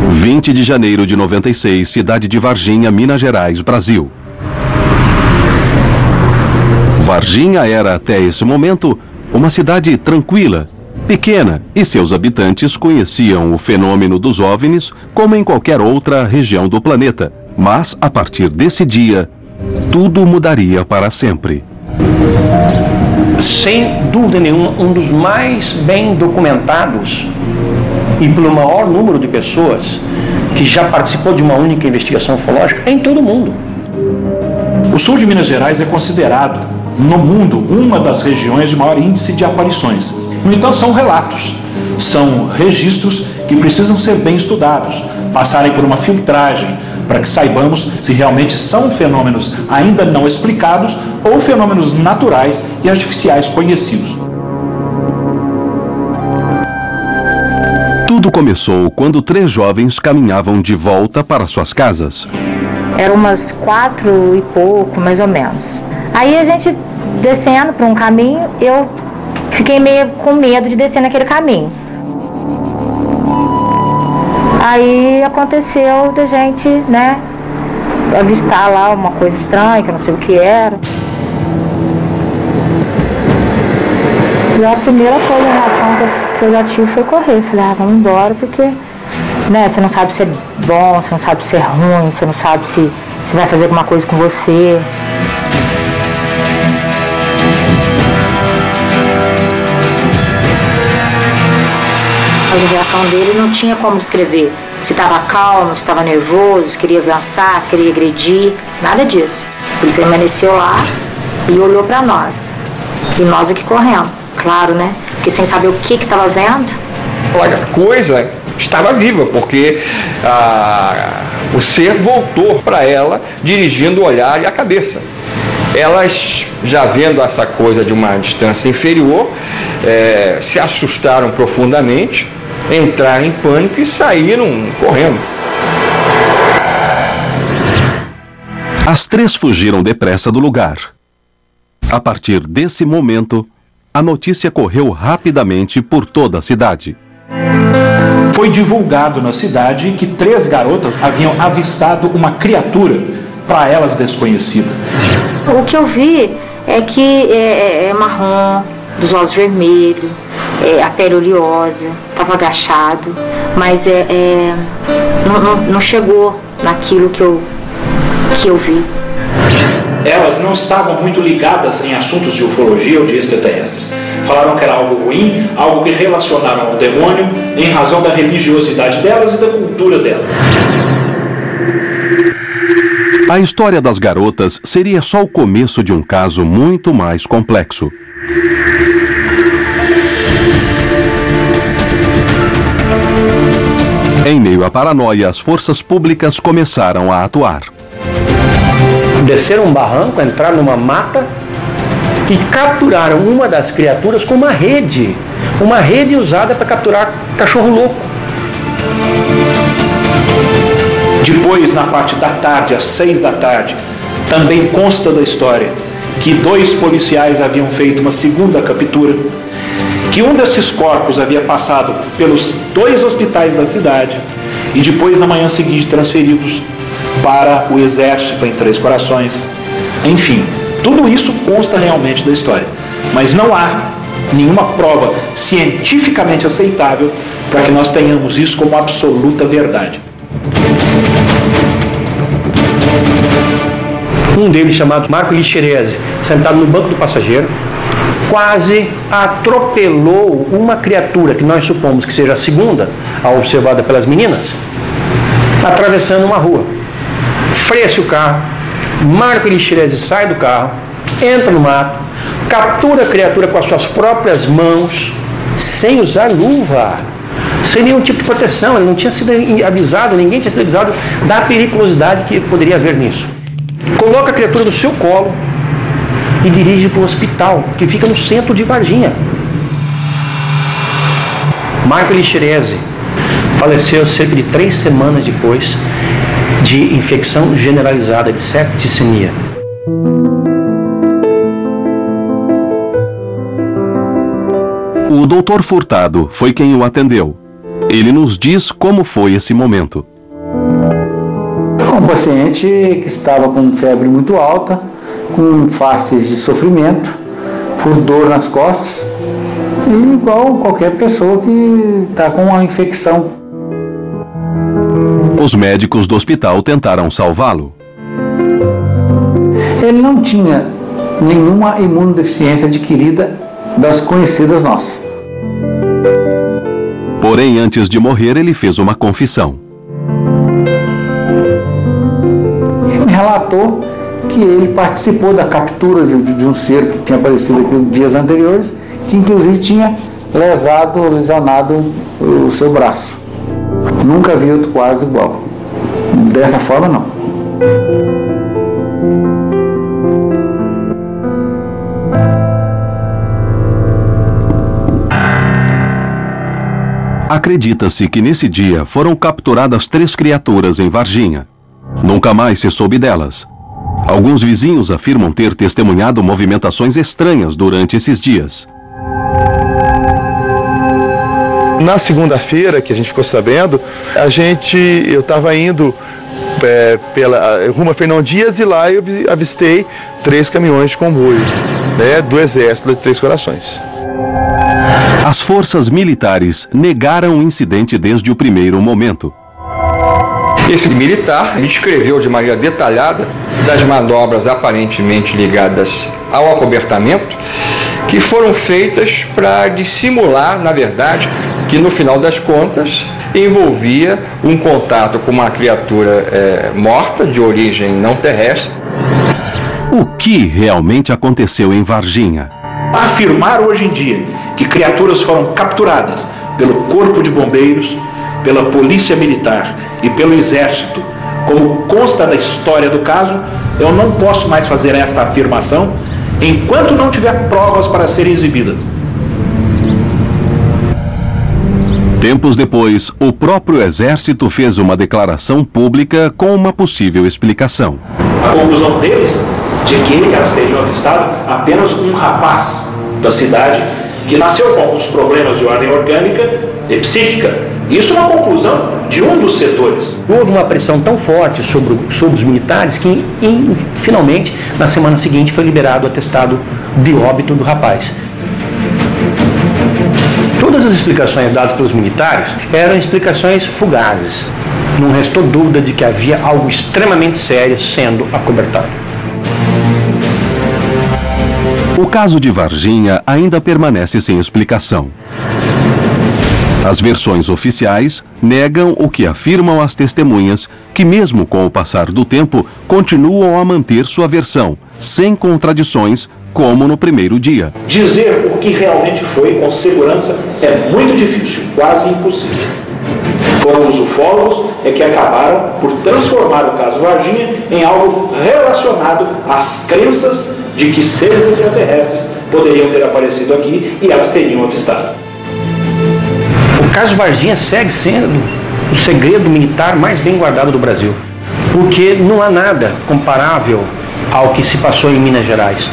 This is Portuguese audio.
20 de janeiro de 96, cidade de Varginha, Minas Gerais, Brasil. Varginha era, até esse momento, uma cidade tranquila, pequena, e seus habitantes conheciam o fenômeno dos OVNIs como em qualquer outra região do planeta. Mas, a partir desse dia, tudo mudaria para sempre. Sem dúvida nenhuma, um dos mais bem documentados e pelo maior número de pessoas que já participou de uma única investigação ufológica em todo o mundo. O sul de Minas Gerais é considerado, no mundo, uma das regiões de maior índice de aparições. No entanto, são relatos, são registros que precisam ser bem estudados, passarem por uma filtragem, para que saibamos se realmente são fenômenos ainda não explicados ou fenômenos naturais e artificiais conhecidos. Tudo começou quando 3 jovens caminhavam de volta para suas casas. Eram umas 4 e pouco, mais ou menos. Aí a gente descendo por um caminho, eu fiquei meio com medo de descer naquele caminho. Aí aconteceu da gente, né, avistar lá uma coisa estranha, que eu não sei o que era. E a primeira coisa, a reação que eu já tive foi correr. Falei, vamos embora, porque, né, você não sabe se é bom, você não sabe se é ruim, você não sabe se vai fazer alguma coisa com você. Mas a reação dele não tinha como descrever. Se estava calmo, se estava nervoso, se queria avançar, se queria agredir, nada disso. Ele permaneceu lá e olhou para nós. E nós aqui correndo, claro, né? Porque sem saber o que estava vendo. Olha, a coisa estava viva, porque o ser voltou para ela, dirigindo o olhar e a cabeça. Elas, já vendo essa coisa de uma distância inferior, se assustaram profundamente, entraram em pânico e saíram correndo. As 3 fugiram depressa do lugar. A partir desse momento, a notícia correu rapidamente por toda a cidade. Foi divulgado na cidade que 3 garotas haviam avistado uma criatura, para elas desconhecida. O que eu vi é que é marrom, dos olhos vermelhos, a pele oleosa, estava agachado, mas não chegou naquilo que eu vi. Elas não estavam muito ligadas em assuntos de ufologia ou de extraterrestres. Falaram que era algo ruim, algo que relacionaram ao demônio, em razão da religiosidade delas e da cultura delas. A história das garotas seria só o começo de um caso muito mais complexo. Em meio à paranoia, as forças públicas começaram a atuar. Desceram um barranco, entraram numa mata e capturaram uma das criaturas com uma rede usada para capturar cachorro louco. Depois, na parte da tarde, às 6 da tarde, também consta da história que 2 policiais haviam feito uma segunda captura, que um desses corpos havia passado pelos 2 hospitais da cidade e depois, na manhã seguinte, transferidos para o exército em Três Corações. Enfim, tudo isso consta realmente da história, mas não há nenhuma prova cientificamente aceitável para que nós tenhamos isso como absoluta verdade. Um deles, chamado Marco Lixerese, sentado no banco do passageiro, quase atropelou uma criatura que nós supomos que seja a segunda, a observada pelas meninas, atravessando uma rua. Freia-se o carro, Marco Lixerese sai do carro, entra no mato, captura a criatura com as suas próprias mãos, sem usar luva, sem nenhum tipo de proteção. Ele não tinha sido avisado, ninguém tinha sido avisado da periculosidade que poderia haver nisso. Coloca a criatura no seu colo e dirige para o hospital, que fica no centro de Varginha. Marco Lixerese faleceu cerca de 3 semanas depois de infecção generalizada de septicemia. O doutor Furtado foi quem o atendeu. Ele nos diz como foi esse momento. Um paciente que estava com febre muito alta, com faces de sofrimento, por dor nas costas, e igual qualquer pessoa que está com uma infecção. Os médicos do hospital tentaram salvá-lo. Ele não tinha nenhuma imunodeficiência adquirida das conhecidas nossas. Porém, antes de morrer, ele fez uma confissão. Ele me relatou que ele participou da captura de um ser que tinha aparecido aqui dias anteriores, que inclusive tinha lesionado o seu braço. Nunca vi outro quase igual. Dessa forma, não. Acredita-se que nesse dia foram capturadas 3 criaturas em Varginha. Nunca mais se soube delas. Alguns vizinhos afirmam ter testemunhado movimentações estranhas durante esses dias. Na segunda-feira, que a gente ficou sabendo, eu estava indo pela Rua Fernão Dias e lá eu avistei 3 caminhões de comboio, do Exército de Três Corações. As forças militares negaram o incidente desde o primeiro momento. Esse militar descreveu de maneira detalhada das manobras aparentemente ligadas ao acobertamento, que foram feitas para dissimular, na verdade, que no final das contas envolvia um contato com uma criatura morta, de origem não terrestre. O que realmente aconteceu em Varginha? Afirmar hoje em dia que criaturas foram capturadas pelo Corpo de Bombeiros, pela Polícia Militar e pelo Exército, como consta da história do caso, eu não posso mais fazer esta afirmação enquanto não tiver provas para serem exibidas. Tempos depois, o próprio Exército fez uma declaração pública com uma possível explicação. A conclusão deles de que elas teriam avistado apenas um rapaz da cidade que nasceu com alguns problemas de ordem orgânica e psíquica. Isso é uma conclusão de um dos setores. Houve uma pressão tão forte sobre os militares que, finalmente, na semana seguinte, foi liberado o atestado de óbito do rapaz. Todas as explicações dadas pelos militares eram explicações fugazes. Não restou dúvida de que havia algo extremamente sério sendo acobertado. O caso de Varginha ainda permanece sem explicação. As versões oficiais negam o que afirmam as testemunhas, que mesmo com o passar do tempo, continuam a manter sua versão, sem contradições, como no primeiro dia. Dizer o que realmente foi com segurança é muito difícil, quase impossível. Foram os ufólogos que acabaram por transformar o caso Varginha em algo relacionado às crenças de que seres extraterrestres poderiam ter aparecido aqui e elas teriam avistado. O caso Varginha segue sendo o segredo militar mais bem guardado do Brasil, porque não há nada comparável ao que se passou em Minas Gerais.